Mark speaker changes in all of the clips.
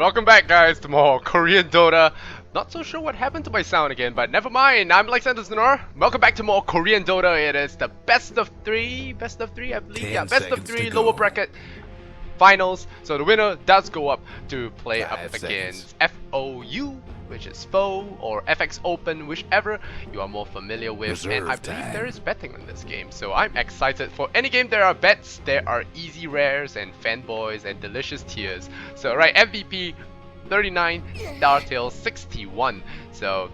Speaker 1: Welcome back, guys, to more Korean Dota. Not so sure what happened to my sound again, but never mind. I'm Alexander Znor. Welcome back to more Korean Dota. It is the best of three, I believe. Yeah, best of three lower bracket finals. So the winner does go up to play up against FOU, which is Foe, or FX Open, whichever you are more familiar with. And I believe there is betting in this game, so I'm excited. For any game there are bets, there are easy rares and fanboys and delicious tiers. So right, MVP 39, Startale 61. So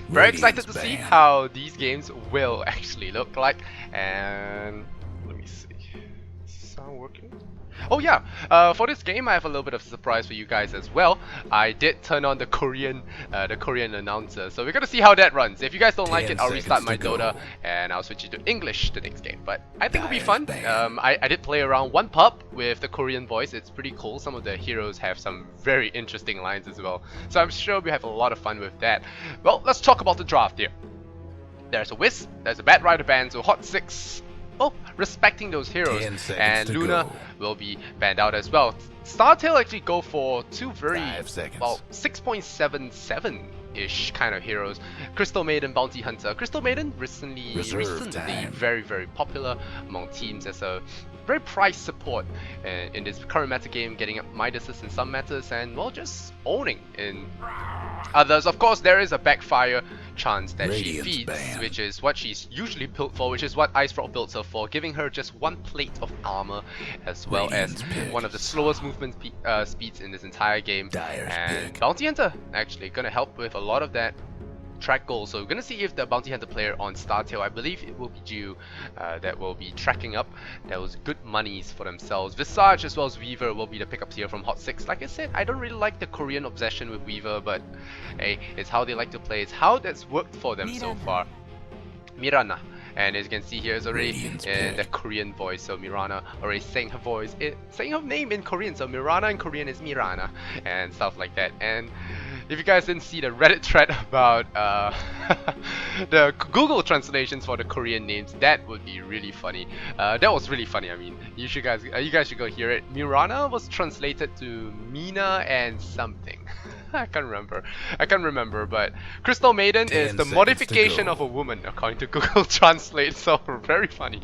Speaker 1: very excited to see how these games will actually look like. And let me see, sound working? Oh yeah, for this game I have a little bit of a surprise for you guys as well. I did turn on the Korean announcer, so we're gonna see how that runs. If you guys don't like it, I'll restart my Dota and I'll switch it to English the next game. But I think it'll be fun. I did play around one pub with the Korean voice. It's pretty cool. Some of the heroes have some very interesting lines as well, so I'm sure we have a lot of fun with that. Well, let's talk about the draft here. There's a Wisp, there's a Bad Rider ban, so Hot6. Oh, respecting those heroes, and Luna will be banned out as well. Startale actually go for two very, well, 6.77-ish kind of heroes. Crystal Maiden, Bounty Hunter. Crystal Maiden recently very popular among teams as a very prized support in this current meta game, getting up Midases in some metas and, well, just owning in others. Of course, there is a backfire chance that she feeds, which is what she's usually built for, which is what Ice Frog builds her for, giving her just one plate of armor as well as one of the slowest movement speeds in this entire game. And Bounty Hunter actually gonna help with a lot of that track goal. So we're gonna see if the Bounty Hunter player on Startale, I believe it will be Ju, that will be tracking up those good monies for themselves. Visage as well as Weaver will be the pickups here from Hot6. Like I said, I don't really like the Korean obsession with Weaver, but hey, it's how they like to play. It's how that's worked for them so far. Mirana. And as you can see here, is already in the Korean voice, so Mirana already saying her voice, saying her name in Korean, so Mirana in Korean is Mirana, and stuff like that. And if you guys didn't see the Reddit thread about the Google translations for the Korean names, that would be really funny. That was really funny. I mean, you guys should go hear it. Mirana was translated to Mina and something. I can't remember, but Crystal Maiden is the modification of a woman according to Google Translate, so very funny.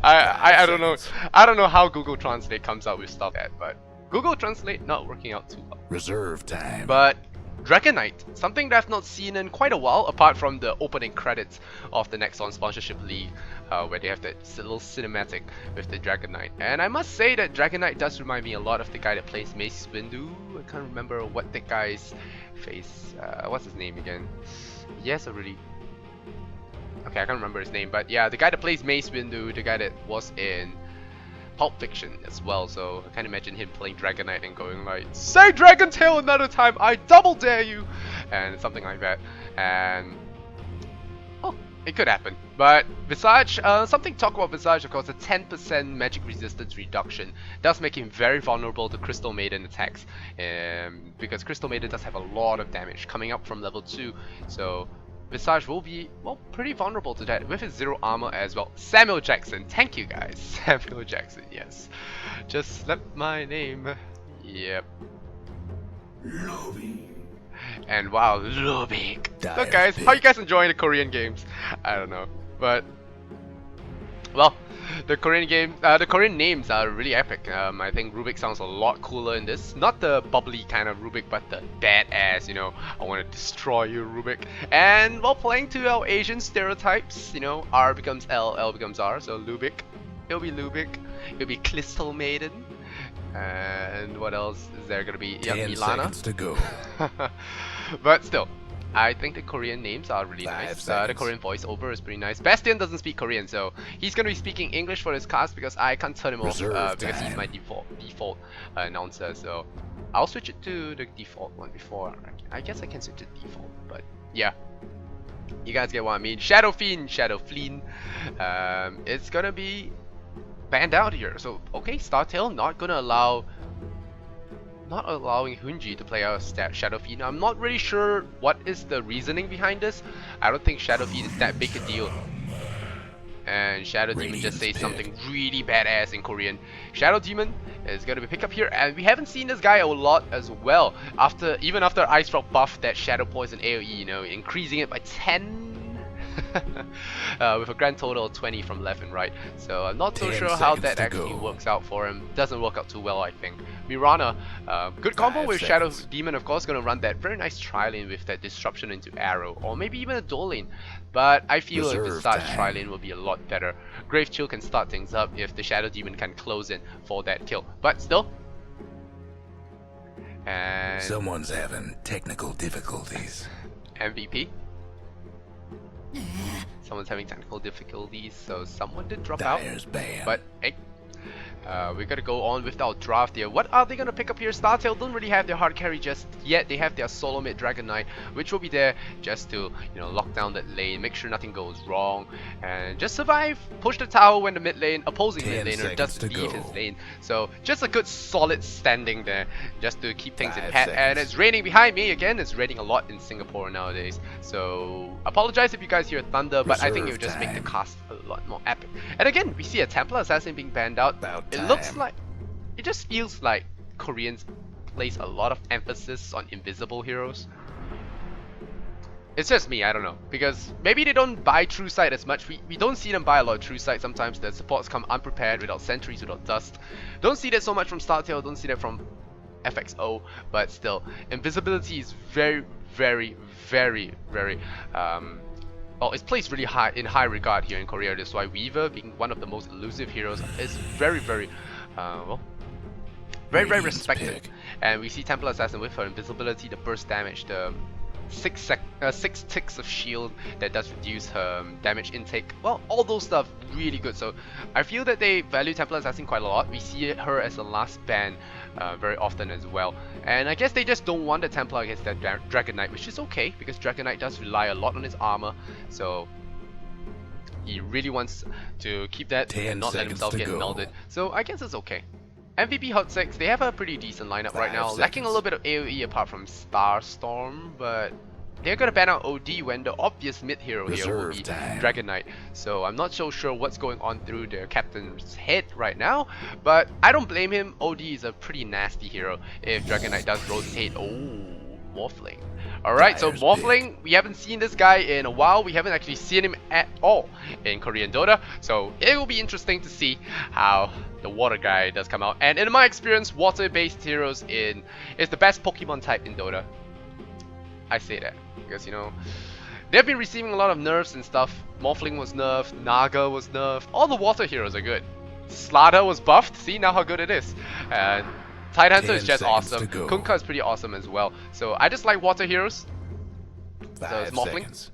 Speaker 1: I don't know how Google Translate comes out with stuff like that, but Google Translate not working out too well.
Speaker 2: Reserve time.
Speaker 1: But Dragonite, something that I've not seen in quite a while, apart from the opening credits of the Nexon Sponsorship League, where they have that little cinematic with the Dragonite. And I must say that Dragonite does remind me a lot of the guy that plays Mace Windu. I can't remember what that guy's face, what's his name again? Yes, I really... Okay, I can't remember his name, but yeah, the guy that plays Mace Windu, the guy that was in Pulp Fiction as well, so I can't imagine him playing Dragonite and going like, "Say Dragon Tail another time, I double dare you!" and something like that. And oh, it could happen. But Visage, something to talk about Visage, of course, a 10% magic resistance reduction does make him very vulnerable to Crystal Maiden attacks, because Crystal Maiden does have a lot of damage coming up from level 2, so Visage will be, well, pretty vulnerable to that with his 0 armor as well. Samuel Jackson, thank you guys. Samuel Jackson, yes. Just slept my name. Yep. And wow, Lubik. So guys, how you guys enjoying the Korean games? I don't know, but well, the Korean names are really epic. I think Rubik sounds a lot cooler in this. Not the bubbly kind of Rubik, but the badass, you know, I want to destroy you Rubik. And while playing to our Asian stereotypes, you know, R becomes L, L becomes R, so Lubik. It'll be Lubik. It'll be Crystal Maiden. And what else is there gonna be? Yeah,
Speaker 2: 10
Speaker 1: Milana.
Speaker 2: seconds to go.
Speaker 1: But still, I think the Korean names are really nice. The Korean voiceover is pretty nice. Bastian doesn't speak Korean, so he's gonna be speaking English for this cast because I can't turn him off because he's my default announcer. So I'll switch it to the default one before. I guess I can switch it to default, but yeah, you guys get what I mean. Shadow Fleen. It's gonna be banned out here. So okay, Startale not allowing Hunji to play out Shadow Fiend. I'm not really sure what is the reasoning behind this. I don't think Shadow Fiend is that big a deal. and Shadow Demon just says something really badass in Korean. Shadow Demon is going to be picked up here, and we haven't seen this guy a lot as well. Even after Ice Rock buff that Shadow Poison AoE, you know, increasing it by 10 with a grand total of 20 from left and right. So I'm not so sure how that actually works out for him. Doesn't work out too well, I think. Mirana, good combo with Shadow Demon, of course, gonna run that very nice tri-lane with that disruption into arrow, or maybe even a dual lane. But I feel if it starts tri-lane will be a lot better. Grave Chill can start things up if the Shadow Demon can close in for that kill. But still. And
Speaker 2: someone's having technical difficulties.
Speaker 1: MVP. Someone's having technical difficulties, so someone did drop out. But hey, we gotta go on with our draft here. What are they gonna pick up here? Startale don't really have their hard carry just yet. They have their solo mid Dragon Knight, which will be there just to, you know, lock down that lane, make sure nothing goes wrong, and just survive. Push the tower when the opposing mid laner does leave his lane. So just a good solid standing there, just to keep things in pat. And it's raining behind me again. It's raining a lot in Singapore nowadays. So apologize if you guys hear thunder, but I think it would just make the cast a lot more epic. And again, we see a Templar Assassin being banned out. It looks like, it just feels like Koreans place a lot of emphasis on invisible heroes. It's just me, I don't know, because maybe they don't buy True Sight as much. We don't see them buy a lot of True Sight. Sometimes the supports come unprepared, without sentries, without dust. Don't see that so much from Startale, don't see that from FXO, but still, invisibility is very, very, very, very well, it's placed really high in high regard here in Korea. That's why Weaver, being one of the most elusive heroes, is very, very, well, very, very respected. And we see Templar Assassin with her invisibility, the burst damage, the 6 ticks of shield that does reduce her damage intake. Well, all those stuff really good. So I feel that they value Templar Assassin quite a lot. We see her as the last ban very often as well. And I guess they just don't want the Templar against that Dragon Knight, which is okay because Dragon Knight does rely a lot on his armor. So he really wants to keep that and not let himself get melded. So I guess it's okay. MVP Hot6, they have a pretty decent lineup right now, lacking a little bit of AoE apart from Starstorm, but they're gonna ban out OD when the obvious mid hero here will be Dragon Knight. So I'm not so sure what's going on through their captain's head right now, but I don't blame him. OD is a pretty nasty hero if Dragon Knight does rotate. Oh, Morphling. Alright, so Morphling, we haven't seen this guy in a while. We haven't actually seen him at all in Korean Dota. So it will be interesting to see how the water guy does come out. And in my experience, water-based heroes is the best Pokemon type in Dota. I say that because, you know, they've been receiving a lot of nerfs and stuff. Morphling was nerfed, Naga was nerfed. All the water heroes are good. Slaughter was buffed. See now how good it is. And Tidehunter is just awesome. Kunkka is pretty awesome as well. So I just like water heroes. So it's Morphling.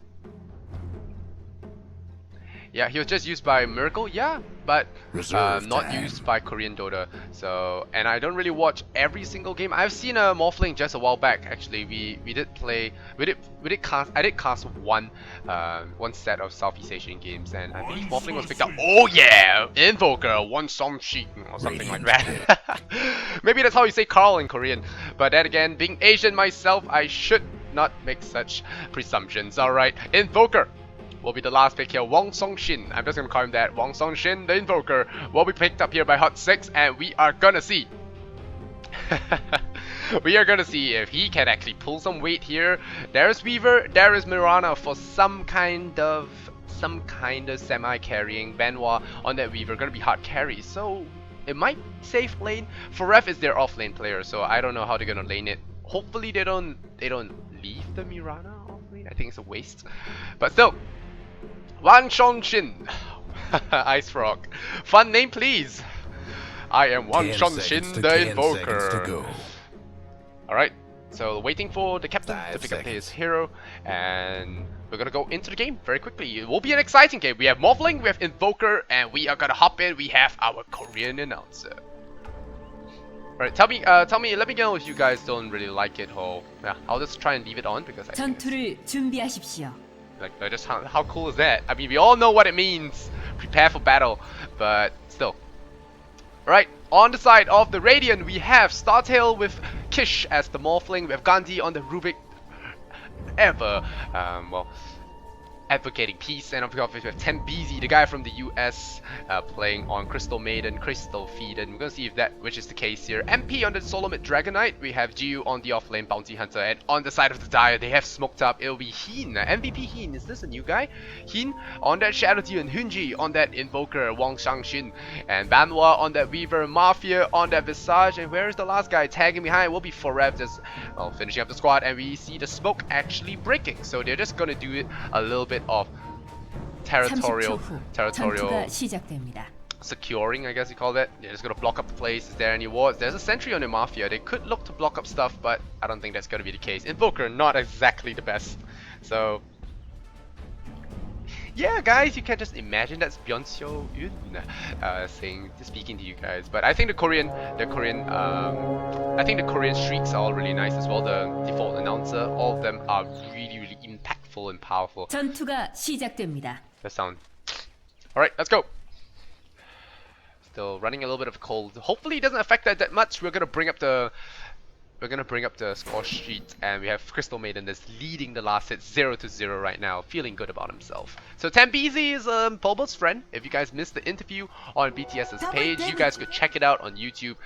Speaker 1: Yeah, he was just used by Miracle, yeah, but not used by Korean Dota. So, and I don't really watch every single game. I've seen a Morphling just a while back. Actually, we did cast. I did cast one set of Southeast Asian games, and I believe Morphling was picked up. Oh yeah, Invoker, one song sheet or something like that. Maybe that's how you say Carl in Korean. But then again, being Asian myself, I should not make such presumptions. All right, Invoker will be the last pick here. Wong Song Shin. I'm just gonna call him that. Wong Song Shin, the Invoker, will be picked up here by Hot6, and we are gonna see. We are gonna see if he can actually pull some weight here. There is Weaver, there is Mirana for some kind of semi-carrying. Benoit on that Weaver, gonna be hard carry. So it might safe lane. Foref is their off lane player, so I don't know how they're gonna lane it. Hopefully they don't leave the Mirana off lane. I think it's a waste. But still. Wang Shongshin. Ice Frog. Fun name, please. I am Wang Shongshin, the Invoker. Alright, so waiting for the captain to pick up his hero, and we're gonna go into the game very quickly. It will be an exciting game. We have Morphling, we have Invoker, and we are gonna hop in. We have our Korean announcer. Alright, tell me, let me know if you guys don't really like it, or yeah, I'll just try and leave it on because I think like just how cool is that? I mean, we all know what it means. Prepare for battle, but still. Alright, on the side of the Radiant, we have Startale with Kish as the Morphling. We have Gandhi on the Rubik. Well, advocating peace, and of course we have 10BZ, the guy from the US, playing on Crystal Maiden, Crystal Feeden. We're gonna see if which is the case here. MP on the solo mid Dragon Knight, we have GU on the off lane Bounty Hunter, and on the side of the Dire they have smoked up. It'll be Heen, MVP Heen. Is this a new guy? Heen on that Shadow Demon, Hunji on that Invoker, Wang Shangshin, and Banwa on that Weaver, Mafia on that Visage, and where is the last guy tagging behind? Will be Forev, just finishing up the squad, and we see the smoke actually breaking. So they're just gonna do it a little bit of territorial securing, I guess you call that. They're just gonna block up the place. Is there any wards? There's a sentry on the Mafia. They could look to block up stuff, but I don't think that's gonna be the case. Invoker, not exactly the best. So yeah, guys, you can just imagine that's Byonseo Yun speaking to you guys. But I think the Korean streaks are all really nice as well. The default announcer, all of them are really, really impactful and powerful.
Speaker 3: 전투가 시작됩니다.
Speaker 1: That sound. All right, let's go. Still running a little bit of a cold. Hopefully, it doesn't affect that much. We're gonna bring up the score sheet, and we have Crystal Maiden that's leading the last hit 0-0 right now, feeling good about himself. So 10BZ is Bobo's friend. If you guys missed the interview on BTS's page, you guys could check it out on YouTube.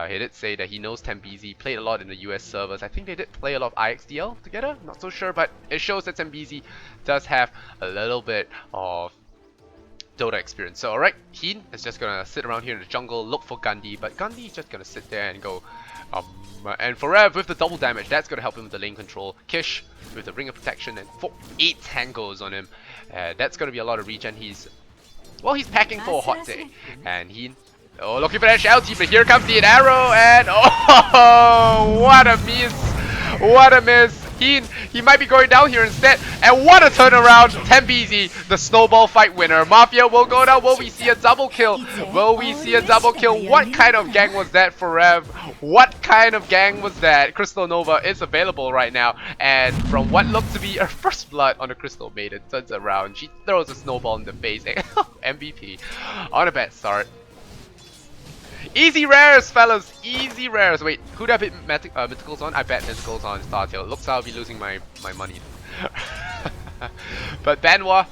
Speaker 1: He did say that he knows 10BZ, played a lot in the US servers. I think they did play a lot of IXDL together, not so sure, but it shows that 10BZ does have a little bit of Dota experience. So alright, Heen is just gonna sit around here in the jungle, look for Gandhi, but Gandhi is just gonna sit there and go and Forev with the double damage, that's gonna help him with the lane control. Kish with the ring of protection and 8 tangos on him. That's gonna be a lot of regen. He's packing for a hot day. And Heen, looking for that shouty, but here comes the arrow, and what a miss! What a miss! He might be going down here instead, and what a turnaround! 10BZ, the snowball fight winner. Mafia will go down. Will we see a double kill? Will we see a double kill? What kind of gang was that, Forev? What kind of gang was that? Crystal Nova is available right now, and from what looked to be her first blood on the Crystal Maiden, turns around, she throws a snowball in the face. MVP on a bad start. Easy rares, fellas! Easy rares! Wait, who'd I bet Mythicals on? I bet Mythicals on Startale. Looks like I'll be losing my money. But Banwa,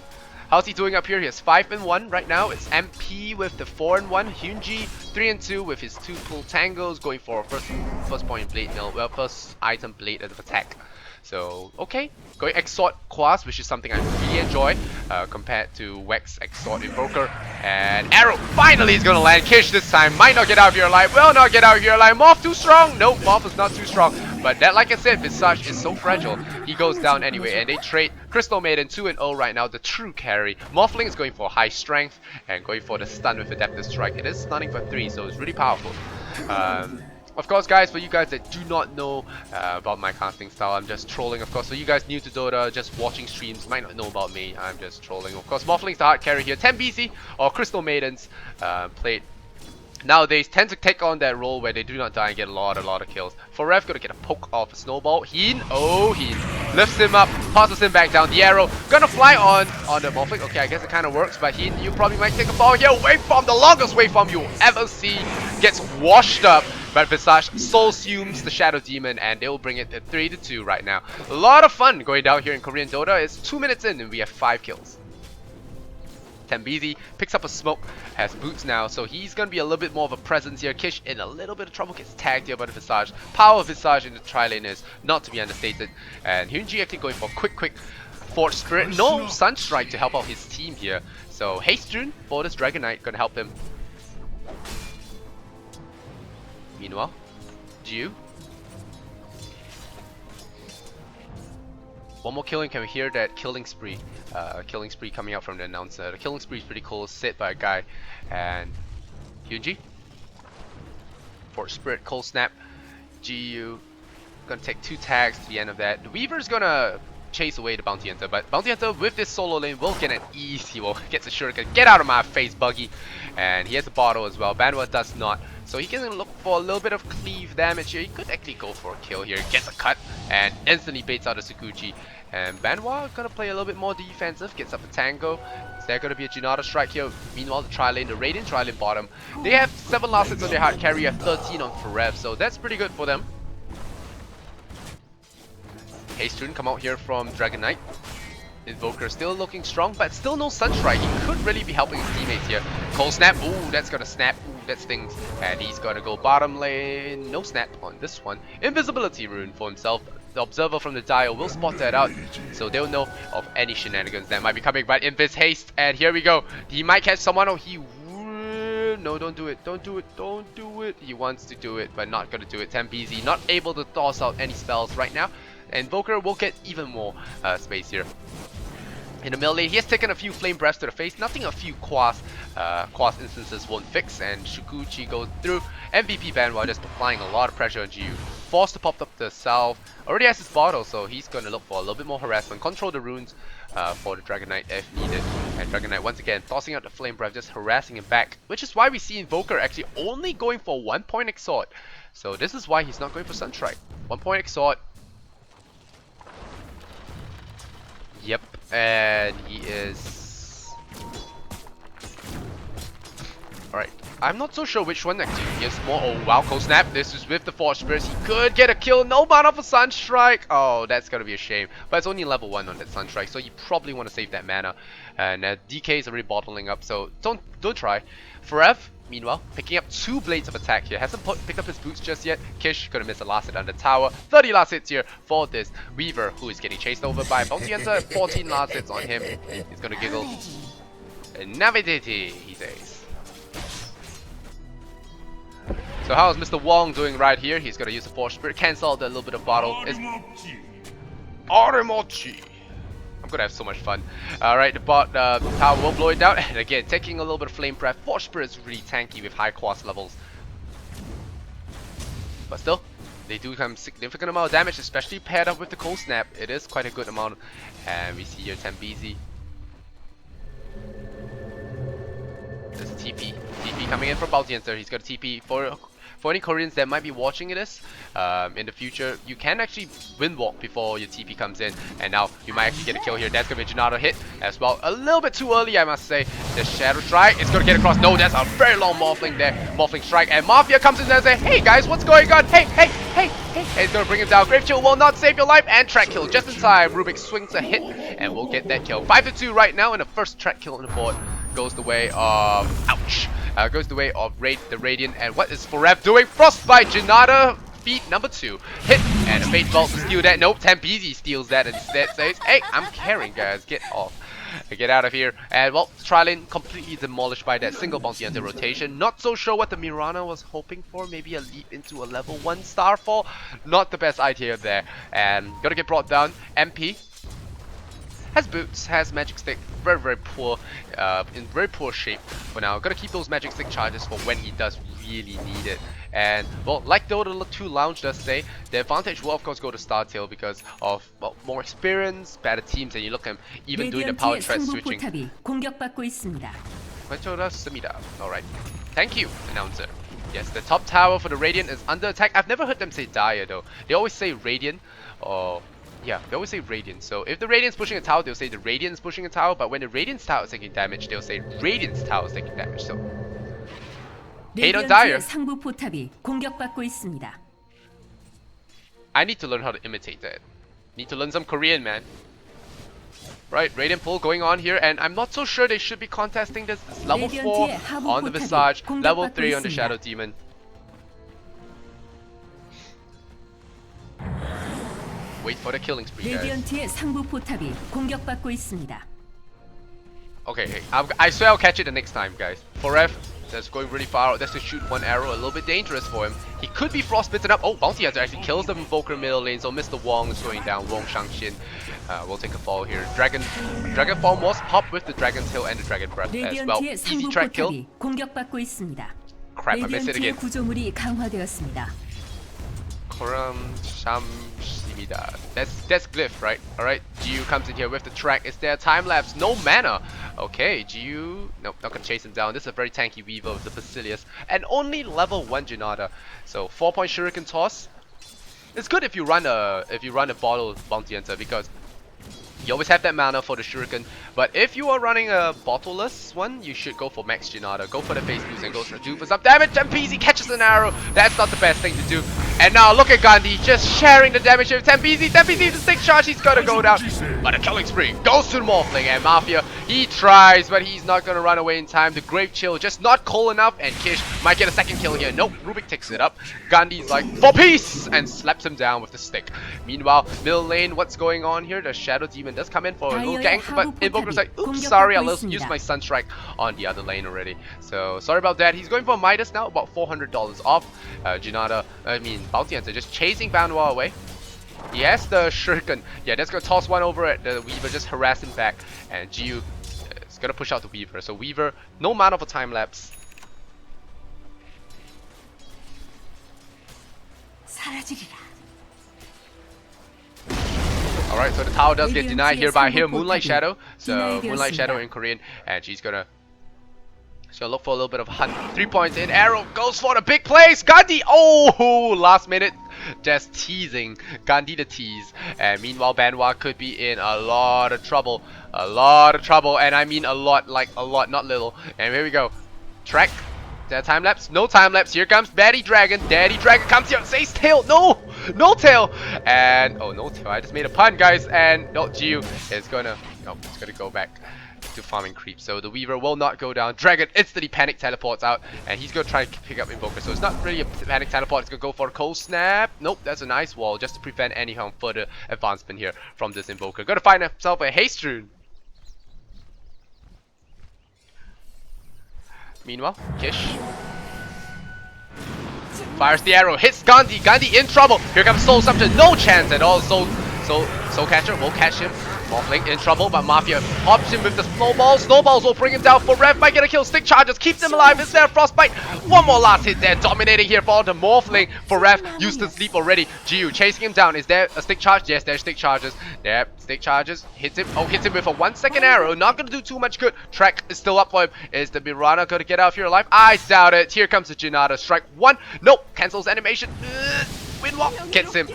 Speaker 1: how's he doing up here? He has 5-1 right now. It's MP with the 4-1. Hyunji 3-2 with his 2 full tangos, going for first point blade mill. Well, first item blade of attack. So okay, going Exort Quas, which is something I really enjoy compared to Wex Exort Invoker. And arrow finally is gonna land. Kish this time might not get out of your life. Will not get out of your life. Morph too strong. Nope, Morph is not too strong. But that, like I said, Visage is so fragile. He goes down anyway, and they trade Crystal Maiden 2-0 right now, the true carry. Morphling is going for high strength and going for the stun with Adaptive Strike. It is stunning for 3, so it's really powerful. Of course, guys, for you guys that do not know about my casting style, I'm just trolling. Of course, for you guys new to Dota, just watching streams, might not know about me, I'm just trolling. Of course, Morphling's the hard carry here. 10BZ or Crystal Maidens played nowadays tend to take on that role where they do not die and get a lot of kills. Forev gonna get a poke off a snowball. Heen lifts him up, tosses him back down. The arrow gonna fly on the Morphling. Okay, I guess it kind of works, but Heen, you probably might take a fall here. Waveform, the longest waveform you'll ever see, gets washed up. But Visage soul assumes the Shadow Demon, and they'll bring it to 3-2 right now. A lot of fun going down here in Korean Dota. It's 2 minutes in and we have 5 kills. 10BZ picks up a smoke, has boots now, so he's gonna be a little bit more of a presence here. Kish in a little bit of trouble, gets tagged here by the Visage. Power of Visage in the tri-lane is not to be understated. And Hyunji actually going for quick Forge Spirit. No Sunstrike to help out his team here. So Haste for this Dragon Knight gonna help him. Meanwhile, Jiu. One more killing, can we hear that killing spree? Killing spree coming out from the announcer. The killing spree is pretty cool, set by a guy. And Hyunji. Force Spirit, Cold Snap. GU gonna take 2 tags to the end of that. The Weaver's gonna chase away the Bounty Hunter, but Bounty Hunter with this solo lane will get an easy, gets a shuriken. Get out of my face, Buggy. And he has a bottle as well. Banwa does not. So he can look for a little bit of cleave damage here. He could actually go for a kill here. Gets a cut and instantly baits out a Tsukuchi. And Banwa gonna play a little bit more defensive. Gets up a tango. Is there gonna be a Junata strike here? Meanwhile, the tri-lane, the Radiant tri-lane bottom. They have 7 last hits on their hard carry, have 13 on Forev. So that's pretty good for them. Haste come out here from Dragon Knight. Invoker still looking strong, but still no Sunstrike. He could really be helping his teammates here. Cold Snap, ooh, that's gonna snap, ooh, that stings. And he's gonna go bottom lane, no snap on this one. Invisibility rune for himself. The observer from the dial will spot that out, so they'll know of any shenanigans that might be coming. But Invis haste, and here we go. He might catch someone, or he no, don't do it, don't do it, don't do it. He wants to do it, but not gonna do it. Tempezy not able to toss out any spells right now. Invoker will get even more space here. In the middle lane, he has taken a few flame breaths to the face. Nothing a few Quas instances won't fix, and Shukuchi goes through. MVP Bandwater just applying a lot of pressure on GU. Forced to pop up the south. Already has his bottle, so he's going to look for a little bit more harassment. Control the runes for the Dragon Knight if needed. And Dragon Knight once again tossing out the flame breath, just harassing him back. Which is why we see Invoker actually only going for 1 point exhort. So this is why he's not going for Sunstrike. 1 point exhort. Yep, and he is... Alright, I'm not so sure which one actually gives more. Oh wow, Cold Snap, this is with the Force Spirits. He could get a kill, no mana for Sunstrike. Oh, that's gonna be a shame. But it's only level 1 on that Sunstrike, so you probably want to save that mana. And DK is already bottling up, so don't try. Forev, meanwhile, picking up 2 blades of attack here. Hasn't picked up his boots just yet. Kish gonna miss a last hit on the tower. 30 last hits here for this Weaver, who is getting chased over by Bounty Hunter. 14 last hits on him. He's gonna giggle. Navidity, he says. So how is Mr. Wong doing right here? He's gonna use the Force Spirit, cancel the little bit of bottle. Arimochi. I'm gonna have so much fun. Alright, the bot tower will blow it down, and again taking a little bit of flame breath. Force Spirit is really tanky with high Quas levels, but still they do some significant amount of damage, especially paired up with the Cold Snap. It is quite a good amount. And we see here Tempezy. There's TP coming in from Bounty Hunter. He's got a TP for any Koreans that might be watching this in the future. You can actually wind walk before your TP comes in, and now you might actually get a kill here. That's gonna be a Janata hit as well. A little bit too early, I must say. The Shadow Strike is gonna get across. No, that's a very long Morphling there. Morphling Strike, and Mafia comes in there and says, hey guys, what's going on? Hey. And it's gonna bring him down. Grave Chill will not save your life, and track kill just in time. Rubik swings a hit, and we'll get that kill. 5-2 right now, and the first track kill on the board goes the way of... Ouch! Goes the way of the Radiant. And what is Forev doing? Frostbite Janata, feat number 2. Hit, and a Fate Bolt to steal that. Nope, Tempezy steals that and instead says, hey, I'm carrying, guys, get off. Get out of here. And well, Trilane completely demolished by that single Bounty Hunter rotation. Not so sure what the Mirana was hoping for. Maybe a leap into a level 1 Starfall. Not the best idea there. And gotta get brought down. MP has boots, has magic stick, very poor, in very poor shape for now. Gotta keep those magic stick charges for when he does really need it. And well, like Dota 2 Lounge does say, the advantage will of course go to Startale because of more experience, better teams, and you look at him even doing the power threat switching. Alright, thank you, announcer. Yes, the top tower for the Radiant is under attack. I've never heard them say Dire though. They always say Radiant, or yeah, they always say Radiant. So if the Radiant's pushing a tower, they'll say the Radiant's pushing a tower, but when the Radiant's tower is taking damage, they'll say Radiant's tower is taking damage. So hate on Dire. I need to learn how to imitate that. Need to learn some Korean, man. Right, Radiant pull going on here, and I'm not so sure they should be contesting this. It's level 4 on the Visage, level 3 on the Shadow Demon. Wait for the killing spree, guys. Okay, hey, I swear I'll catch it the next time, guys. Forev, that's going really far out. That's to shoot one arrow, a little bit dangerous for him. He could be frostbitten up. Oh, Bounty Hunter actually kills the Invoker middle lane, so Mr. Wong is going down. Wong Shangxin will take a fall here. Dragon Form was popped with the Dragon Tail and the Dragon Breath as well. Easy track kill. Crap, I missed it again. That's Glyph, right? Alright, GU comes in here with the track. Is there a time lapse? No mana. Okay, GU, nope, not gonna chase him down. This is a very tanky Weaver with the Basilius, and only level 1 Janata. So 4-point Shuriken toss. It's good if you run a bottle Bounty Hunter because you always have that mana for the Shuriken. But if you are running a bottleless one, you should go for Max Janata. Go for the face boost and go for some damage. Tempezy catches an arrow. That's not the best thing to do. And now look at Gandhi just sharing the damage here. Tempezi, the stick charge, he's gonna go down. But a killing spree goes to the Morphling, and Mafia, he tries, but he's not gonna run away in time. The Grave Chill just not cold enough, and Kish might get a second kill here. Nope, Rubik takes it up. Gandhi's like, for peace! And slaps him down with the stick. Meanwhile, middle lane, what's going on here? The Shadow Demon does come in for a little gank, but Invoker's like, oops, sorry, I used my Sunstrike on the other lane already. So, sorry about that. He's going for Midas now, about $400 off. Bounty Hunter just chasing Banoir away. He has the Shuriken. Yeah, that's gonna toss one over at the Weaver, just harass him back. And Jiu is gonna push out the Weaver. So Weaver, no mana for time lapse. Alright, so the tower does get denied here by Moonlight Shadow. So Moonlight Shadow in Korean, and she's gonna look for a little bit of hunt. 3 points in. Arrow goes for the big plays. Gandhi, oh, last minute, just teasing. Gandhi the tease. And meanwhile, Banwa could be in a lot of trouble. And I mean a lot, like a lot, not little. And here we go. Track. Is that time lapse? No time lapse. Here comes Daddy Dragon. Daddy Dragon comes here. Says tail. No, no tail. And oh, no tail. I just made a pun, guys. And no, Jiu is gonna. No, it's gonna go back to farming creep. So the Weaver will not go down. Dragon instantly panic teleports out, and he's gonna try to pick up Invoker. So it's not really a panic teleport. It's gonna go for a cold snap. Nope, that's a nice wall just to prevent any further advancement here from this Invoker. Gonna find himself a haste rune. Meanwhile, Kish fires the arrow, hits Gandhi. Gandhi in trouble. Here comes Soul Subject. No chance at all. Soul Catcher will catch him. Morphling in trouble, but Mafia hops him with the snowballs. Snowballs will bring him down. For Rev might get a kill. Stick charges, keeps him alive. Is there a frostbite? One more last hit there. Dominating here for the Morphling. For Rev, used to sleep already. Jiu chasing him down. Is there a stick charge? Yes, there's stick charges. There, stick charges. Hits him. Oh, hits him with a 1 second arrow. Not gonna do too much good. Track is still up for him. Is the Mirana gonna get out of here alive? I doubt it. Here comes the Janata. Strike one. Nope. Cancels animation. Windwalk gets him.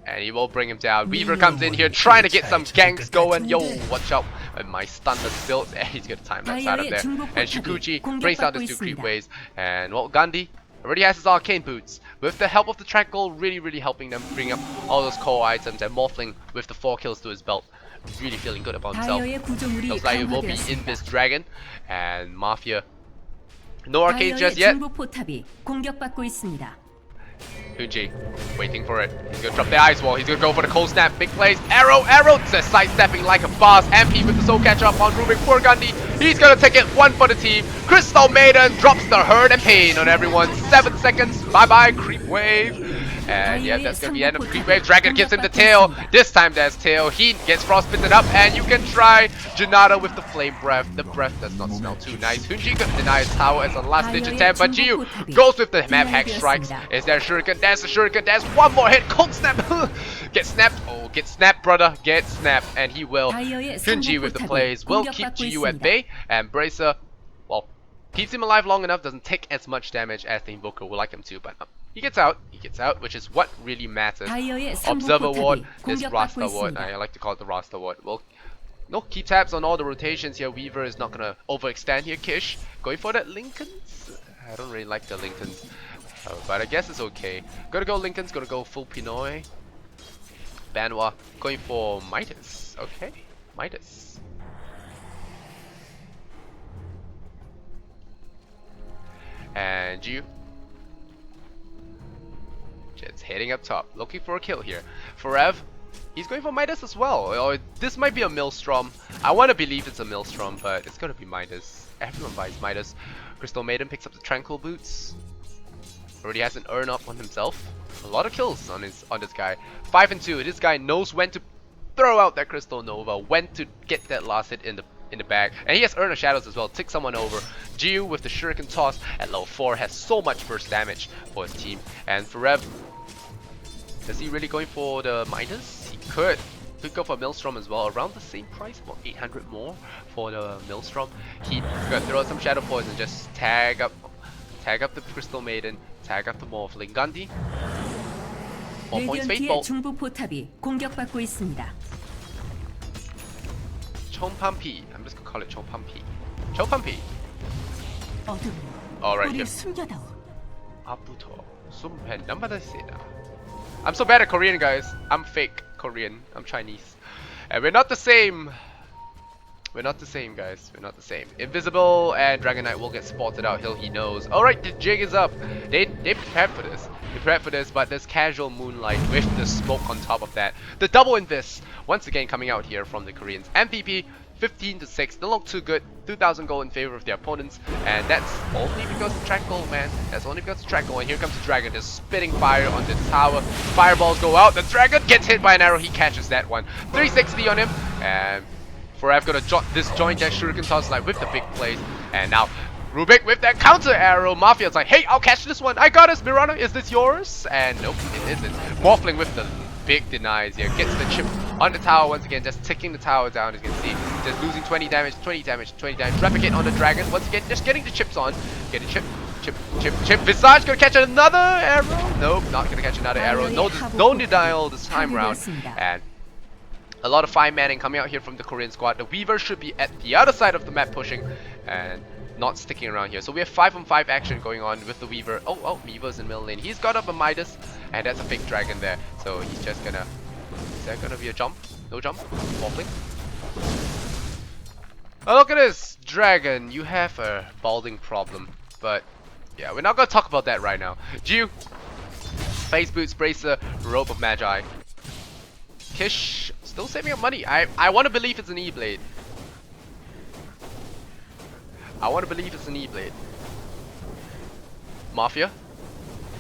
Speaker 1: And he will bring him down. Weaver comes in here trying to get some ganks going. Yo, watch out. My stun is built. And he's gonna time that side up there. And Shukuchi brings out his two creep waves. And well, Gandhi already has his arcane boots. With the help of the Tranquil, really helping them bring up all those core items. And Morphling with the 4 kills to his belt. Really feeling good about himself. Looks like it will be in this dragon. And Mafia, no arcane just yet. Hunji, waiting for it. He's gonna drop the ice wall. He's gonna go for the cold snap. Big plays. Arrow. Just sidestepping like a boss. MP with the soul catch up on Rubik. Poor Gandhi. He's gonna take it. One for the team. Crystal Maiden drops the hurt and pain on everyone. 7 seconds. Bye bye. Creep wave. And yeah, that's gonna be the end of Creep Wave. Dragon gives him the tail. This time there's tail. He gets frostbitten up, and you can try Janata with the flame breath. The breath does not smell too nice. Hunji could deny his tower as a last ditch attempt, but Jiu goes with the map hack strikes. Is there a shuriken? There's a shuriken. There's one more hit. Cold snap. Get snapped. Oh, get snapped, brother. Get snapped, and he will. Hunji with the plays will keep Jiu at bay, and Bracer, well, keeps him alive long enough. Doesn't take as much damage as the Invoker would like him to, but he gets out, which is what really matters. Observer ward, this Rasta ward, I like to call it the Rasta ward. Well, no, keep tabs on all the rotations here. Weaver is not gonna overextend here. Kish going for that Lincolns. I don't really like the Lincolns, but I guess it's okay. Gonna go Lincolns, gonna go full Pinoy. Banwa going for Midas. Okay, Midas. And Jiu. It's heading up top, looking for a kill here. For Rev, he's going for Midas as well. Or this might be a Maelstrom. I want to believe it's a Maelstrom, but it's gonna be Midas. Everyone buys Midas. Crystal Maiden picks up the Tranquil boots. Already has an urn up on himself. A lot of kills on this guy. 5 and 2. This guy knows when to throw out that Crystal Nova, when to get that last hit in the bag. And he has Urn of Shadows as well, tick someone over. Jiu with the Shuriken toss at level 4 has so much burst damage for his team. And for Rev, is he really going for the Midas? He could go for Maelstrom as well, around the same price, about 800 more for the Maelstrom. He's gonna throw some Shadow Poison, just tag up the Crystal Maiden, tag up the Morphling. Gandhi, 4 points Fate Bolt. Chonpampi. I'm just gonna call it Chonpampi. Chonpampi. Alright, here. 앞부터 숨해 남받았습니다. I'm so bad at Korean, guys. I'm fake Korean. I'm Chinese. And we're not the same. We're not the same, guys. We're not the same. Invisible and Dragon Knight will get spotted out. He knows. Alright, the jig is up. They prepared for this. They prepared for this, but there's casual moonlight with the smoke on top of that. The double invis once again coming out here from the Koreans. MVP 15-6. Don't look too good. 2,000 gold in favor of their opponents, and that's only because of track gold, man. That's only because of track gold. And here comes the dragon, just spitting fire on the tower. Fireballs go out. The dragon gets hit by an arrow. He catches that one. 360 on him, and Forev gonna disjoint that shuriken toss like with the big plays, and now Rubik with that counter arrow. Mafia's like, hey, I'll catch this one. I got this, Mirana. Is this yours? And nope, it isn't. Morphling with the big denies here. Gets the chip on the tower once again, just ticking the tower down, as you can see. Just losing 20 damage, 20 damage, 20 damage. Replicate on the dragon. Once again, just getting the chips on. Get a chip. Chip. Visage gonna catch another arrow. Nope, not gonna catch another arrow. No denial this time round. And a lot of fine manning coming out here from the Korean squad. The Weaver should be at the other side of the map pushing and not sticking around here. So we have 5-on-5 action going on with the Weaver. Oh, Weaver's in middle lane. He's got up a Midas, and that's a fake dragon there. So he's just gonna... Is that gonna be a jump? No jump? Wobbling. Oh, look at this! Dragon, you have a balding problem. But, yeah, we're not gonna talk about that right now. Jiu! Face Boots, Bracer, Robe of Magi. Kish, still saving up money. I want to believe it's an E-Blade. Mafia.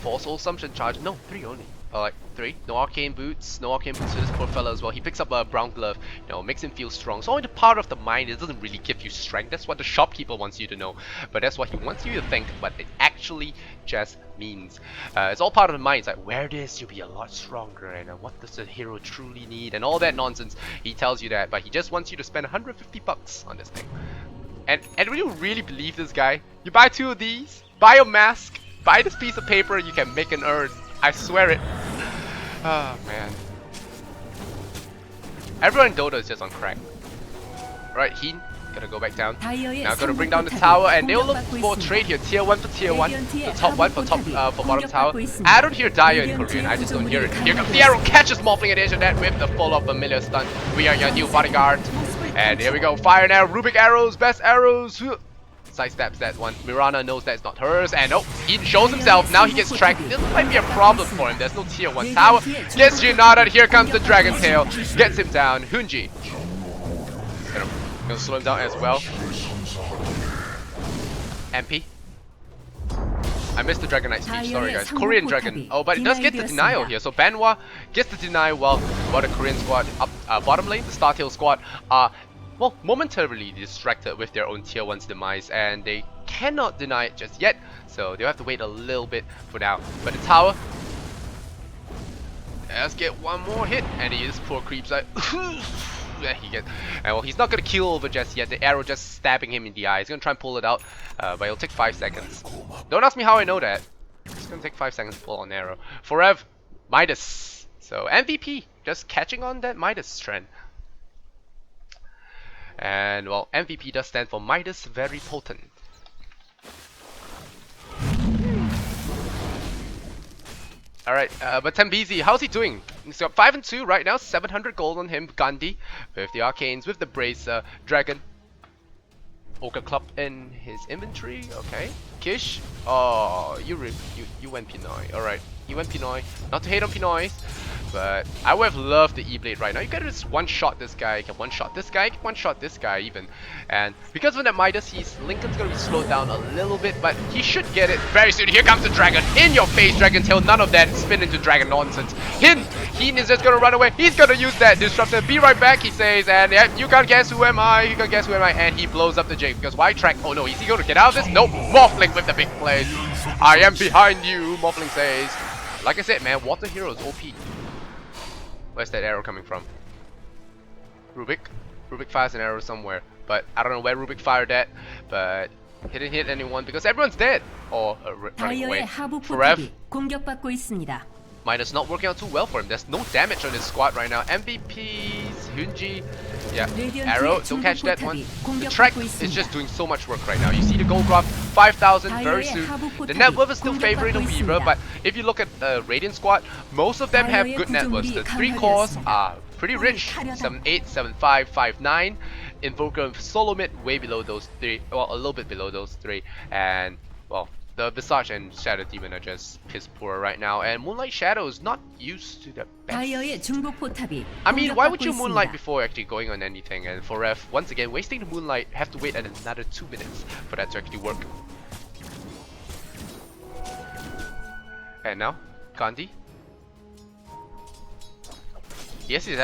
Speaker 1: 4 soul assumption charge. No, 3 only. Like 3. No arcane boots. No arcane boots for this poor fella as well. He picks up a brown glove. You know, makes him feel strong. So only the part of the mind, it doesn't really give you strength. That's what the shopkeeper wants you to know. But that's what he wants you to think. But it actually just means. It's all part of the mind. It's like, wear this, you'll be a lot stronger. And what does the hero truly need? And all that nonsense. He tells you that. But he just wants you to spend 150 bucks on this thing. And do you really believe this guy? You buy 2 of these, buy a mask, buy this piece of paper, you can make an earn. I swear it. Oh man. Everyone in Dota is just on crack. Right, Heen gonna go back down. Now gonna bring down the tower, and they'll look for a trade here. Tier 1 for tier 1, the top 1 for bottom tower. I don't hear Dire in Korean, I just don't hear it. Here comes the arrow, catches Morphling at the edge of that with the full of familiar stun. We are your new bodyguard. And here we go, fire now, Rubik arrows, best arrows. Sidesteps that one. Mirana knows that's not hers, and oh, he shows himself. Now he gets tracked. This might be a problem for him. There's no tier 1 tower. Gets Junada. Here comes the Dragon Tail. Gets him down. Hunji. Gonna slow him down as well. MP. I missed the Dragon Knight speech, sorry guys. Korean Dragon. Oh, but it does get the denial here. So Banwa gets the denial while the Korean squad up bottom lane, the Startale squad, are well, momentarily distracted with their own tier 1's demise, and they cannot deny it just yet. So they'll have to wait a little bit for now. But the tower, let's get one more hit, and he is poor creeps like yeah, he gets, and well, he's not gonna kill over just yet. The arrow just stabbing him in the eye. He's gonna try and pull it out, but it'll take 5 seconds. Don't ask me how I know that. It's gonna take 5 seconds to pull an arrow. Forev, Midas. So MVP, just catching on that Midas trend. And well, MVP does stand for Midas Very Potent. Alright, but Tembizi, how's he doing? He's got 5 and 2 right now, 700 gold on him. Gandhi with the arcanes, with the bracer, Dragon. Ogre Club in his inventory, okay. Kish, oh, you went Pinoy, alright. He went Pinoy, not to hate on Pinoys, but I would have loved the E-Blade right now. You can just one-shot this guy, you can one-shot this guy, you can one-shot this guy even. And because of that Midas, Lincoln's gonna be slowed down a little bit, but he should get it very soon. Here comes the Dragon, in your face, Dragon Tail, none of that spin into Dragon nonsense. Heen is just gonna run away, he's gonna use that Disruptor, be right back, he says, and yeah, you can't guess who am I, and he blows up the Jake, because why track? Oh no, is he gonna get out of this? Nope, Morphling with the big plays. I am behind you, Morphling says. Like I said, man, water heroes OP. Where's that arrow coming from? Rubik? Rubik fires an arrow somewhere, but I don't know where Rubik fired at, but he didn't hit anyone because everyone's dead or running away. Forev. Minus not working out too well for him. There's no damage on his squad right now. MVPs, Hunji, yeah, arrow, don't catch that one. The track is just doing so much work right now. You see the gold graph 5,000 very soon. The net worth is still favoring the Weaver, but if you look at the Radiant squad, most of them have good net worths. The 3 cores are pretty rich, 7.8, 7.5, 5.9. Invoker solo mid way below those 3, well a little bit below those 3, and well the Visage and Shadow Demon are just piss poor right now, and Moonlight Shadow is not used to the best. I mean, why would you Moonlight before actually going on anything? And for Ref, once again, wasting the Moonlight, have to wait another 2 minutes for that to actually work. And now, Gandhi. He has his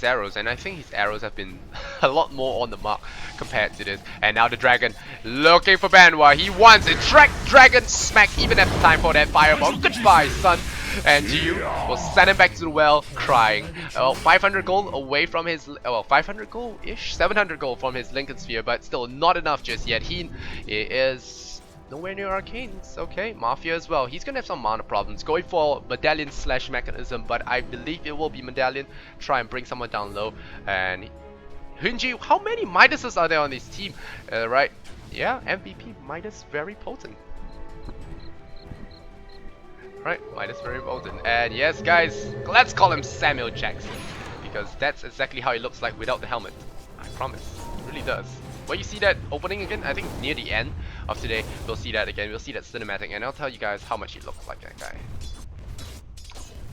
Speaker 1: arrows, and I think his arrows have been a lot more on the mark compared to this. And now the dragon looking for Banwa. He wants it. Dragon smack even at the time for that fireball. Goodbye, son. And Jiu will send him back to the well, crying. 500 gold away from his, 500 gold-ish, 700 gold from his Lincoln Sphere, but still not enough just yet. He is nowhere near Arcanes. Okay, Mafia as well. He's gonna have some mana problems. Going for Medallion / Mechanism, but I believe it will be Medallion. Try and bring someone down low. And Hunji, how many Midases are there on this team? Right? Yeah, MVP Midas very potent. Right, Midas very potent. And yes, guys, let's call him Samuel Jackson, because that's exactly how he looks like without the helmet. I promise, it really does. When you see that opening again, I think near the end of today, we'll see that again. We'll see that cinematic, and I'll tell you guys how much he looks like, that guy.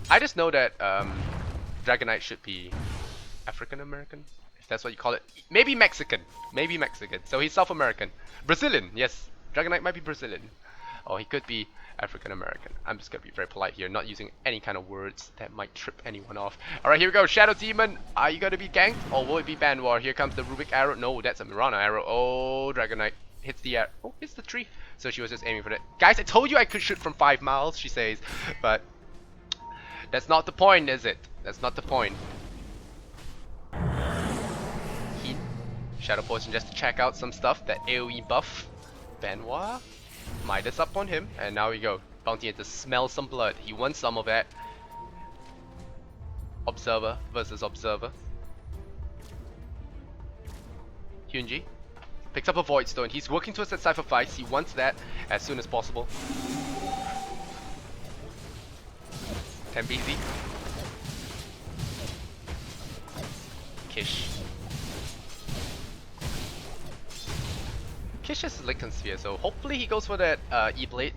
Speaker 1: I just know that Dragon Knight should be African American, if that's what you call it. Maybe Mexican. Maybe Mexican. So he's South American. Brazilian, yes. Dragon Knight might be Brazilian. Or he could be African American. I'm just gonna be very polite here, not using any kind of words that might trip anyone off. Alright, here we go. Shadow Demon, are you gonna be ganked or will it be Banwar? Here comes the Rubik arrow. No, that's a Mirana arrow. Oh, Dragon Knight hits the arrow. Oh, hits the tree. So she was just aiming for that. Guys, I told you I could shoot from 5 miles, she says. But that's not the point, is it? That's not the point. Heat. Shadow Potion just to check out some stuff. That AoE buff. Banwar. Midas up on him, and now we go. Bounty Hunter smells some blood. He wants some of that. Observer versus Observer. Hyunji picks up a Void Stone. He's working towards that Cypher Fights. He wants that as soon as possible. Tembizi. Kish. Kish has Lincoln Sphere, so hopefully he goes for that E-Blade.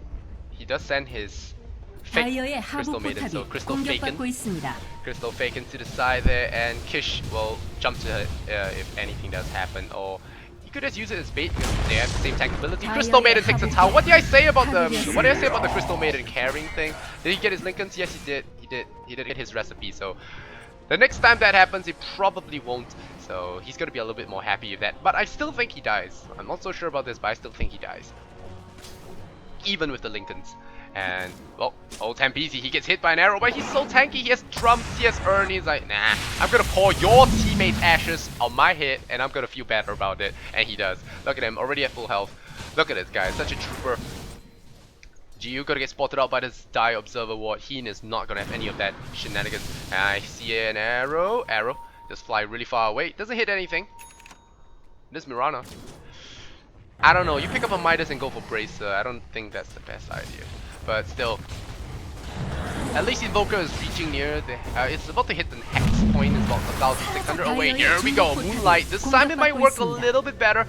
Speaker 1: He does send his fake Crystal Maiden, so Crystal Faken. Crystal Faken to the side there, and Kish will jump to it if anything does happen, or he could just use it as bait because they have the same tank ability. Crystal Maiden takes a tower. What did I say about the Crystal Maiden carrying thing? Did he get his Lincolns? Yes, he did. He did get his recipe, so the next time that happens, he probably won't. So he's gonna be a little bit more happy with that. But I still think he dies. I'm not so sure about this, but I still think he dies. Even with the Lincolns. And, well, old Tembizi, he gets hit by an arrow, but he's so tanky. He has drums, he has Ernie. He's like, nah, I'm gonna pour your teammates' ashes on my head, and I'm gonna feel better about it. And he does. Look at him, already at full health. Look at this guy, such a trooper. Jiu gonna get spotted out by this Die Observer ward. Heen is not gonna have any of that shenanigans. I see an arrow. Arrow. Just fly really far away. Doesn't hit anything. This Mirana. I don't know. You pick up a Midas and go for Bracer. I don't think that's the best idea. But still. At least Invoker is reaching near the... it's about to hit the hex point. It's about 1,600 away. Here we go. Moonlight. This time it might work a little bit better.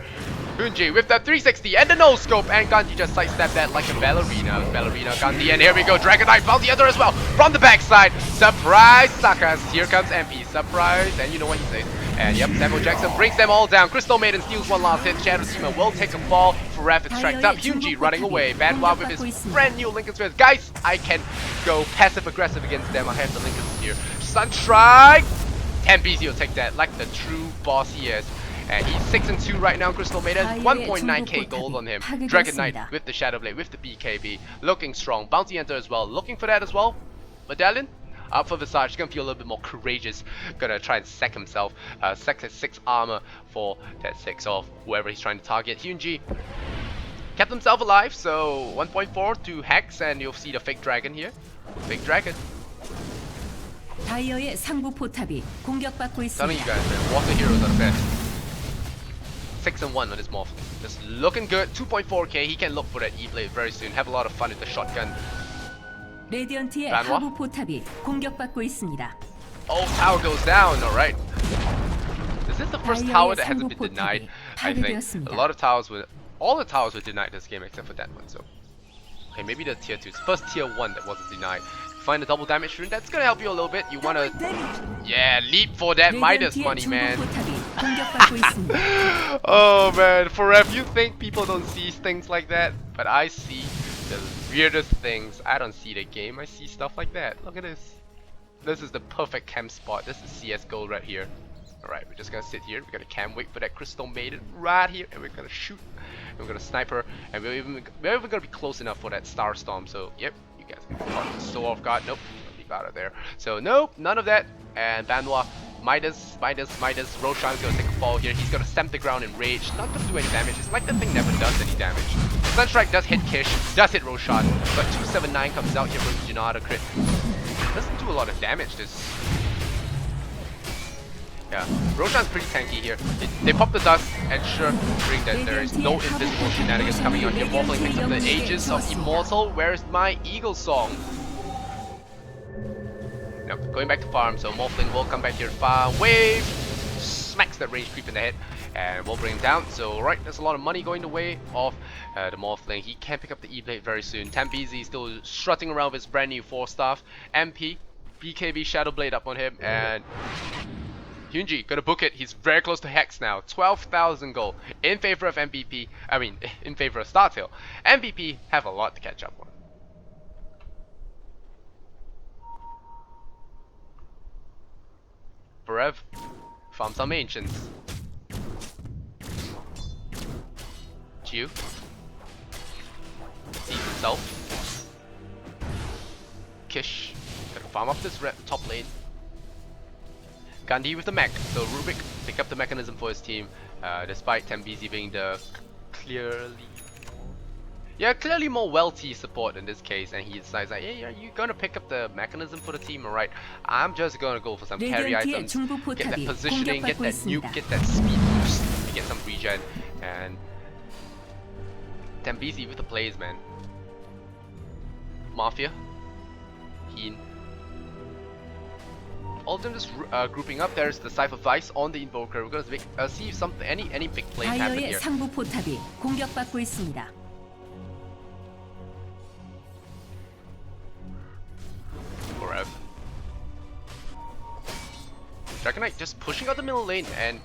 Speaker 1: Hunji with that 360 and the no scope, and Gandhi just sidestepped that like a ballerina. Gandhi, and here we go. Dragon Knight found the other as well from the backside. Surprise, suckers! Here comes MP. Surprise, and you know what he says. And yep, Samuel Jackson brings them all down. Crystal Maiden steals one last hit. Shadow Demon will take a fall. For Rapid strikes up. Hunji running away. Banwa with his brand new Lincoln Sphere. Guys, I can go passive aggressive against them. I have the Lincoln Sphere. Sunstrike. Tembizi will take that like the true boss he is. And he's 6-2 right now, Crystal Maiden. 1.9k gold on him. Dragon Knight with the Shadow Blade, with the BKB. Looking strong. Bounty Hunter as well. Looking for that as well. Medallion. Up for Visage. He's gonna feel a little bit more courageous. Gonna try and sack himself. Sack his 6 armor for that 6 of whoever he's trying to target. Hyunji kept himself alive. So 1.4 to Hex. And you'll see the fake dragon here. Fake dragon. Telling you guys, man, water heroes are the best. 6 and 1 on his morph. Just looking good. 2.4k. He can look for that E-Blade very soon. Have a lot of fun with the shotgun.
Speaker 3: 레디언트의
Speaker 1: Banwa?
Speaker 3: 하부 포탑이 공격받고 있습니다.
Speaker 1: Oh, tower goes down. All right. This is the first tower that hasn't been denied. I think a lot of towers were, all the towers were denied this game except for that one. So, okay, maybe the tier 2s. First tier 1 that wasn't denied. Find the double damage rune. That's gonna help you a little bit. You wanna, yeah, leap for that Midas money, man. Oh man, Forever, you think people don't see things like that, but I see the weirdest things. I don't see the game. I see stuff like that. Look at this. This is the perfect camp spot. This is CS:GO right here. Alright, we're just gonna sit here. We're gonna camp, wait for that Crystal Maiden right here, and we're gonna shoot. And we're gonna snipe her, and we're even gonna be close enough for that Star Storm. So, yep, you guys can be caught so off guard. Nope, leave out of there. So, nope, none of that. And Banwa, Midas. Roshan's gonna take a fall here. He's gonna stamp the ground in rage. Not gonna do any damage. It's like the thing never does any damage. Sunstrike does hit Kish, does hit Roshan, but 279 comes out here from Janata crit. Doesn't do a lot of damage. Yeah, Roshan's pretty tanky here. They pop the dust, ensuring that there is no invisible shenanigans coming on here. Morphling picks up the Aegis of Immortal. Where's my Eagle Song? Nope, going back to farm, so Morphling will come back here to farm. Wave! Smacks that range creep in the head, and we'll bring him down. So, right, there's a lot of money going the way of the Morphling. He can pick up the E-Blade very soon. Tambizi still strutting around with his brand new 4-staff. MP, BKB Shadow Blade up on him, and Hyunji gonna book it. He's very close to Hex now. 12,000 gold in favor of MVP. I mean, in favor of Startale. MVP have a lot to catch up on. Forev, farm some ancients. Jiu sees himself. Kish gonna farm up this top lane. Gandhi with the mech, so Rubik pick up the mechanism for his team, despite Tambizi being the clearly more wealthy support in this case, and he decides like, hey, are you gonna pick up the mechanism for the team? Alright, I'm just gonna go for some carry items, get that positioning, get that nuke, get that speed boost, and get some regen, and Tambizi with the plays, man. Mafia, Heen. All of them just grouping up. There's the Cypher Vice on the Invoker. We're gonna see if any big plays happen here.
Speaker 3: 상부 포탑이 공격받고 있습니다.
Speaker 1: Forever. Dragon Knight just pushing out the middle lane, and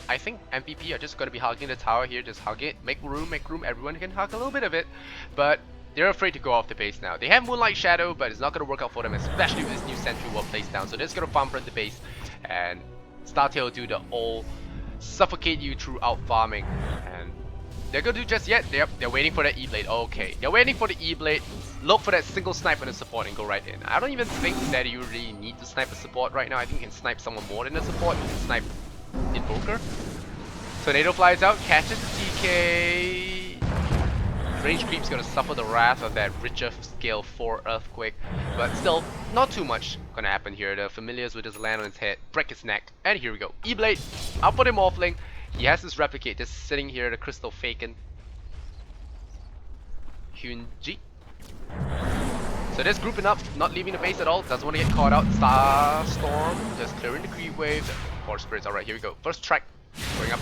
Speaker 1: I think MVP are just gonna be hugging the tower here. Just hug it, make room. Everyone can hug a little bit of it, but they're afraid to go off the base now. They have Moonlight Shadow, but it's not going to work out for them, especially with this new Sentry Wall placed down. So they're just going to farm from the base, and Startale do the all suffocate you through out farming. And they're going to do just yet. They're waiting for that E-Blade. Okay, they're waiting for the E-Blade. Look for that single snipe on the support and go right in. I don't even think that you really need to snipe a support right now. I think you can snipe someone more than a support. You can snipe Invoker. Tornado flies out, catches the TK. Range creep's gonna suffer the wrath of that richer scale 4 earthquake, but still not too much gonna happen here. The familiars will just land on his head, break his neck, and here we go. E-Blade, out for the Morphling. He has his replicate just sitting here, the Crystal Faken. Hyunji. So they're grouping up, not leaving the base at all, doesn't want to get caught out. Star Storm, just clearing the creep wave. Force Spirits, alright, here we go. First track, going up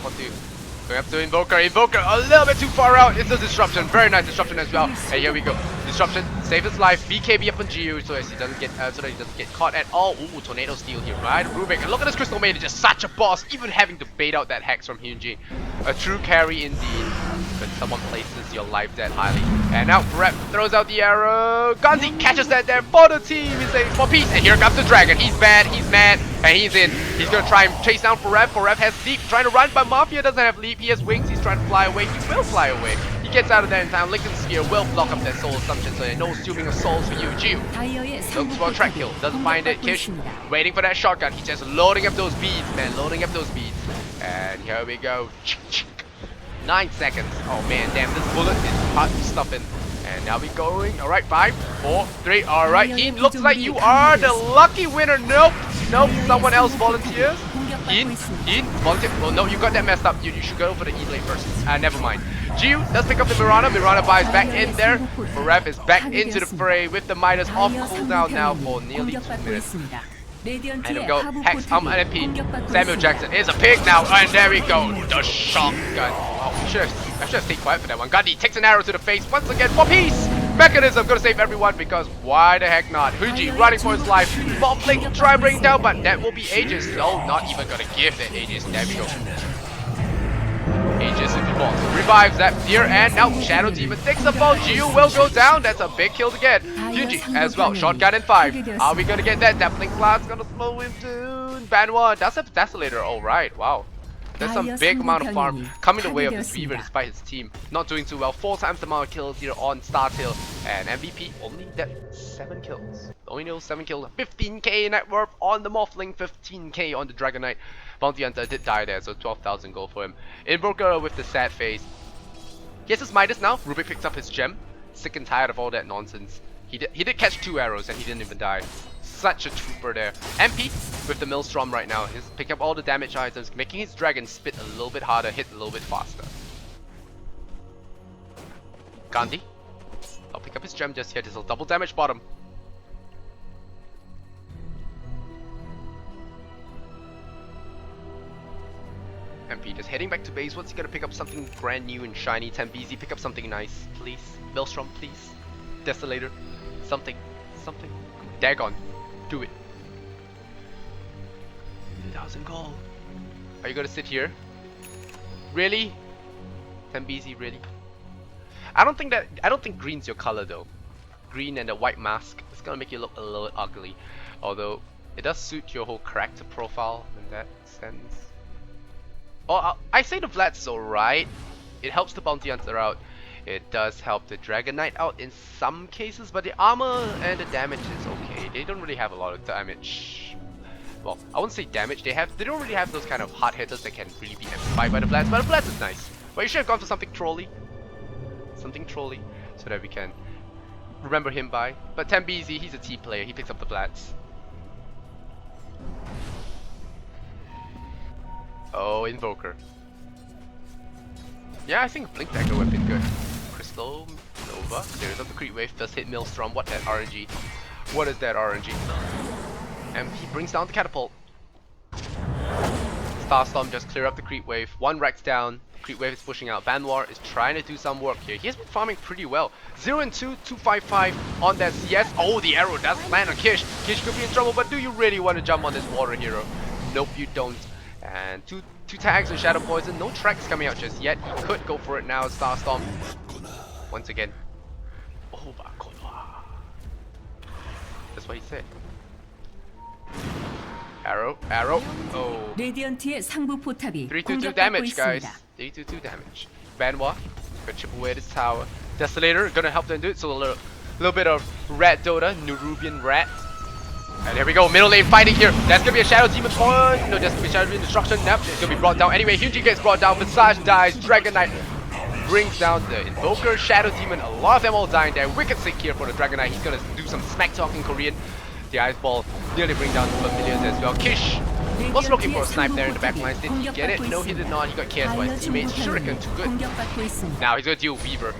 Speaker 1: to Invoker. Invoker a little bit too far out. It's a disruption. Very nice disruption as well. And here we go. Disruption. Save his life. BKB up on Jiu so he doesn't get caught at all. Ooh, Tornado Steal here, right? Rubik. And look at this Crystal Maiden. Just such a boss. Even having to bait out that Hex from Hyunji. A true carry indeed. When someone places your life that highly. And now Rep throws out the arrow. Ganzi catches that there for the team. He's saying for peace. And here comes the dragon. He's bad. He's mad. And he's in. He's gonna try and chase down Forev. Forev has leap. Trying to run, but Mafia doesn't have leap. He has wings. He's trying to fly away. He will fly away. He gets out of there in time. Lincoln Sphere will block up that soul assumption, so no assuming of souls for you. Jiu looks for a track kill. Doesn't find it. Kish waiting for that shotgun. He's just loading up those beads, man. Loading up those beads. And here we go. 9 seconds. Oh man, damn, this bullet is hard to stuff in. And now we're going. Alright, 5, 4, 3. Alright, it looks like you are the lucky winner. Nope. Someone else volunteers. In, Well, no, you got that messed up. You should go for the E blade first. Never mind. Giu does pick up the Mirana. Mirana buys back in there. Rev is back into the fray with the Midas off cooldown now for nearly 2 minutes. And we go. Hex, NP. Samuel Jackson is a pig now. And there we go. The shotgun. Oh, I should have stayed quiet for that one. Gandhi takes an arrow to the face once again for peace. Mechanism gonna save everyone because why the heck not? Huji running for his life. Bombling, try bring down, but that will be Aegis. So not even gonna give that Aegis. There we go. Aegis if he wants. Revives that fear and now Shadow Demon takes the fall. Giu will go down. That's a big kill to get. Huji as well. Shotgun in 5. Are we gonna get that? Dappling Cloud's gonna slow him down. Banwa does have Desolator. Alright, wow. There's some big amount of farm coming the way of this Weaver despite his team not doing too well. 4 times the amount of kills here on Startale. And MVP only that 7 kills. Only knows 7 kills. 15k net worth on the Morphling, 15k on the Dragon Knight. Bounty Hunter did die there, so 12,000 gold for him. Invoker with the sad face. He has his Midas now. Rubik picks up his gem. Sick and tired of all that nonsense. He did catch 2 arrows and he didn't even die. Such a trooper there. MP with the Maelstrom right now. He's picking up all the damage items, making his dragon spit a little bit harder, hit a little bit faster. Gandhi. I'll pick up his gem just here. This will double damage bottom. MP just heading back to base. What's he gonna pick up? Something brand new and shiny. Tembizi, pick up something nice, please. Maelstrom, please. Desolator. Something. Dagon. Do it. 2,000 gold. Are you gonna sit here? Really? Tembizi, really? I don't think green's your color though. Green and the white mask. It's gonna make you look a little ugly. Although it does suit your whole character profile in that sense. Oh, I say the Vlad's is alright. It helps the Bounty Hunter out. It does help the Dragon Knight out in some cases, but the armor and the damage is okay. They don't really have a lot of damage. Well, I wouldn't say damage. They don't really have those kind of hard hitters that can really be amplified by the Vlads, but the Vlads is nice. But you should have gone for something trolly. Something trolly, so that we can remember him by. But Tembizi, he's a T player. He picks up the Vlads. Oh, Invoker. Yeah, I think Blink Dagger would have been good. Crystal, Nova, clears up the creep wave, does hit Maelstrom. What that RNG? What is that RNG? And he brings down the catapult. Starstorm just clear up the creep wave. 1 Rex down. Creep wave is pushing out. Banwar is trying to do some work here. He has been farming pretty well. 0 and 2, 255 on that CS. Oh, the arrow does land on Kish. Kish could be in trouble, but do you really want to jump on this water hero? Nope, you don't. And two tags and Shadow Poison. No tracks coming out just yet. He could go for it now. Starstorm. Once again. Oh, that's what he said. Arrow. Oh. 322 damage, guys. 322 damage. Banwa. Gonna chip away this tower. Desolator. Gonna help them do it. So a little bit of Rat Dota. Nerubian Rat. And here we go, middle lane fighting here. That's gonna be a Shadow Demon point. No, that's gonna be Shadow Demon Destruction. Nope, it's gonna be brought down. Anyway, Hyunji gets brought down. Visage dies. Dragon Knight brings down the Invoker. Shadow Demon, a lot of them all dying there. Wicked sick here for the Dragon Knight. He's gonna do some smack talk in Korean. The Ice Ball nearly bring down the Familiars as well. Kish was looking for a snipe there in the back lines. Did he get it? No, he did not. He got KS by his teammates. Shuriken, too good. Now he's gonna deal with Weaver.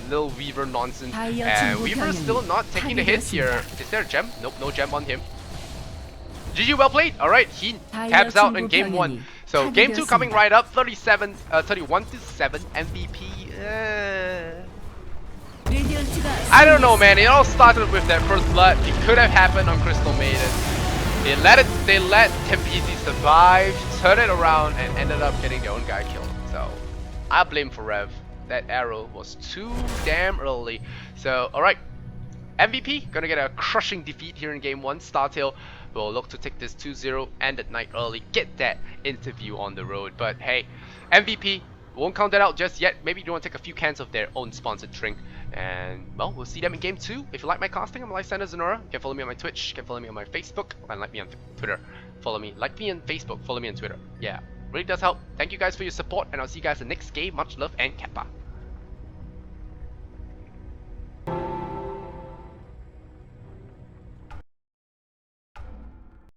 Speaker 1: Little Weaver nonsense. And Weaver is still not taking the hits here. Is there a gem? Nope, no gem on him. GG, well played. Alright, he tabs out in game 1. So game 2 coming right up. 31 to 7 MVP. I don't know, man. It all started with that first blood. It could have happened on Crystal Maiden. They let Tembizi survive, turn it around, and ended up getting their own guy killed. So I blame for Rev. That arrow was too damn early. So alright, MVP gonna get a crushing defeat here in game 1. Startale will look to take this 2-0, end at night early, get that interview on the road. But hey, MVP won't count that out just yet. Maybe they want to take a few cans of their own sponsored drink. And well, we'll see them in game 2. If you like my casting, I'm Lifesender Zenora. You can follow me on my Twitch, you can follow me on my Facebook, and like me on Twitter. Like me on Facebook, follow me on Twitter. Yeah, really does help. Thank you guys for your support, and I'll see you guys in the next game. Much love and kappa.